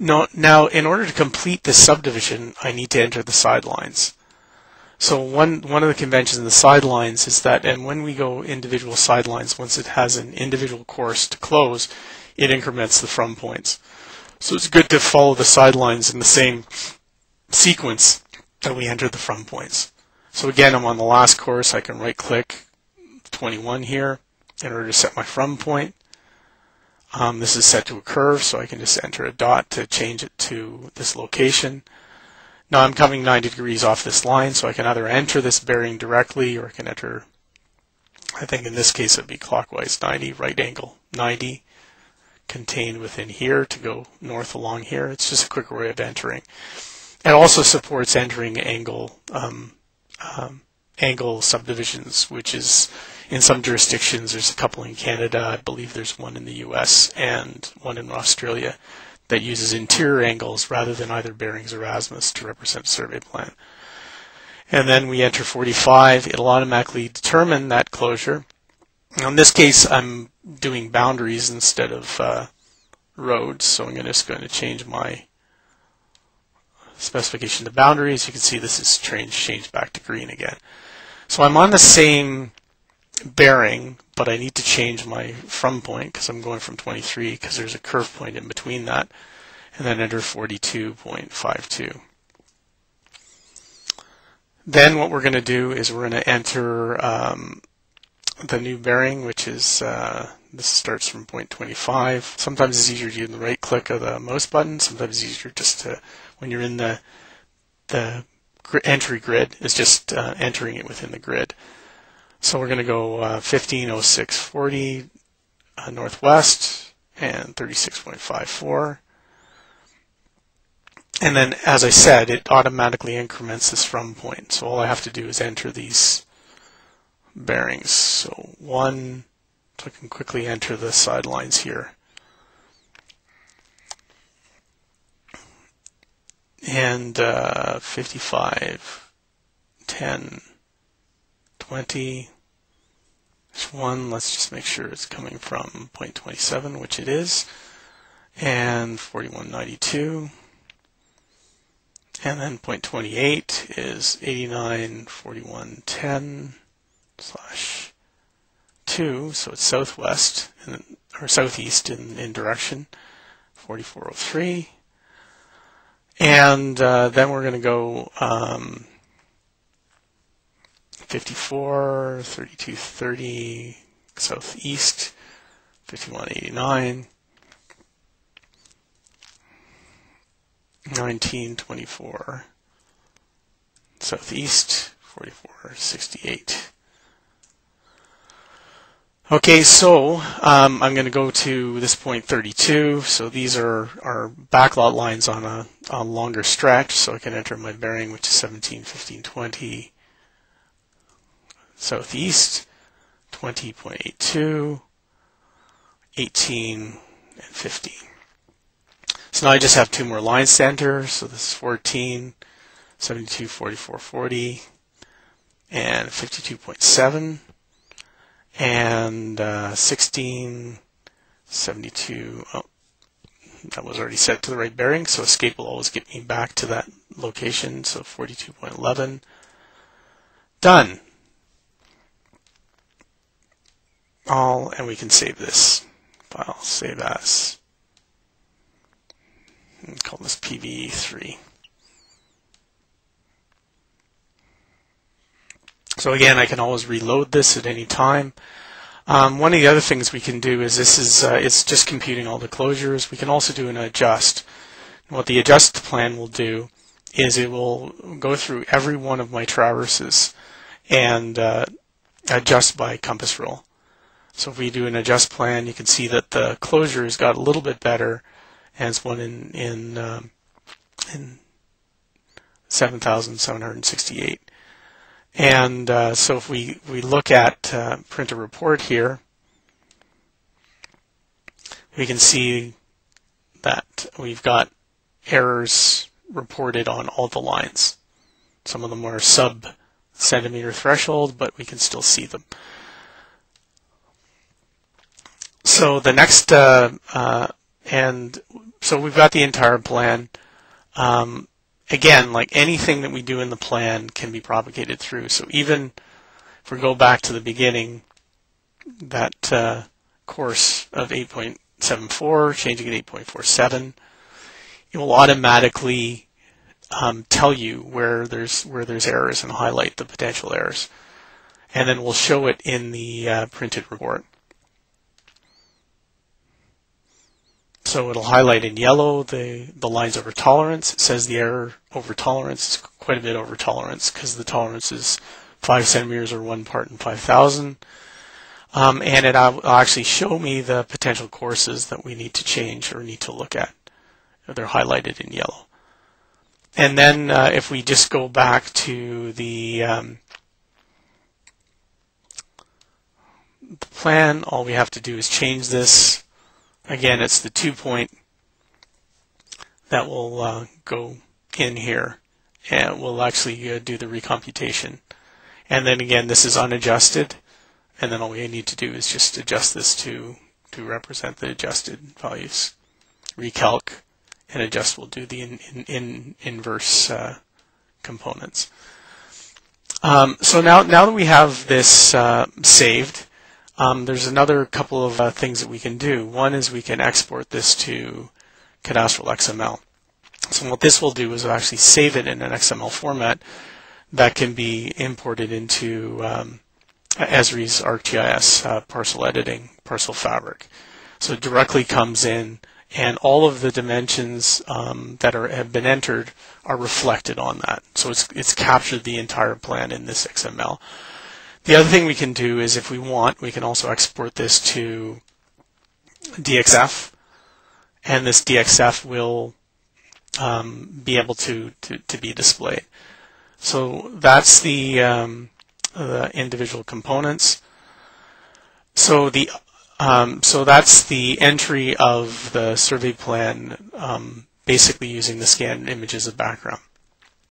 No, now, in order to complete this subdivision, I need to enter the sidelines. So one of the conventions in the sidelines is that, and when we go individual sidelines, once it has an individual course to close, it increments the from points. So it's good to follow the sidelines in the same sequence that we enter the from points. So again, I'm on the last course. I can right-click 21 here in order to set my from point. This is set to a curve, so I can just enter a dot to change it to this location. Now I'm coming 90 degrees off this line, so I can either enter this bearing directly, or I can enter, I think in this case it would be clockwise 90, right angle 90, contained within here to go north along here. It's just a quicker way of entering. It also supports entering angle subdivisions, which is in some jurisdictions. There's a couple in Canada, I believe there's one in the US and one in Australia that uses interior angles rather than either bearings or azimuths to represent a survey plan. And then we enter 45, it'll automatically determine that closure. Now in this case I'm doing boundaries instead of roads, so I'm just going to change my specification to boundaries. You can see this is changed back to green again. So I'm on the same bearing, but I need to change my from point because I'm going from 23 because there's a curve point in between that, and then enter 42.52. Then what we're going to do is we're going to enter the new bearing, which is this starts from point 25. Sometimes it's easier to do the right click of the mouse button. Sometimes it's easier just to, when you're in the entry grid, is just entering it within the grid. So we're going to go 150640 northwest and 36.54. And then, as I said, it automatically increments this from point. So all I have to do is enter these bearings. So one, so I can quickly enter the sidelines here. And 55, 10, 20. There's one, let's just make sure it's coming from point 27, which it is. And 4192. And then point 28 is 89, 4110 / 2, so it's southwest, or southeast in direction, 4403. And then we're going to go 54, 3230 southeast, 5189, 1924 southeast, 4468. Okay, so I'm going to go to this point 32. So these are backlot lines on a longer stretch. So I can enter my bearing, which is 17, 15, 20 southeast, 20.82, 18, and 15. So now I just have two more lines to enter. So this is 14, 72, 44, 40, and 52.7. And 16, 72, oh, that was already set to the right bearing, so escape will always get me back to that location, so 42.11. Done. All, and we can save this file, save as, and call this PV3. So again, I can always reload this at any time. One of the other things we can do is this is it's just computing all the closures. We can also do an adjust. And what the adjust plan will do is it will go through every one of my traverses and adjust by compass rule. So if we do an adjust plan, you can see that the closure has got a little bit better, and it's one in 7,768. And so if we look at print a report here, we can see that we've got errors reported on all the lines. Some of them are sub-centimeter threshold, but we can still see them. So the next, and So we've got the entire plan. Again, like anything that we do in the plan can be propagated through. So even if we go back to the beginning, that course of 8.74, changing it 8.47, it will automatically tell you where there's errors and highlight the potential errors. And then we'll show it in the printed report. So it'll highlight in yellow the lines over tolerance. It says the error over tolerance is quite a bit over tolerance because the tolerance is 5 centimeters or 1 part in 5,000. And it'll actually show me the potential courses that we need to change or need to look at. They're highlighted in yellow. And then if we just go back to the plan, all we have to do is change this. Again, it's the 2-point that will go in here, and we'll actually do the recomputation. And then again, this is unadjusted, and then all we need to do is just adjust this to represent the adjusted values. Recalc and adjust will do the inverse components. So now that we have this saved, there's another couple of things that we can do. One is we can export this to cadastral XML. So what this will do is actually save it in an XML format that can be imported into Esri's ArcGIS parcel editing, parcel fabric. So it directly comes in, and all of the dimensions that have been entered are reflected on that. So it's captured the entire plan in this XML. The other thing we can do is, if we want, we can also export this to DXF, and this DXF will be able to be displayed. So that's the individual components. So that's the entry of the survey plan, basically using the scanned images as background.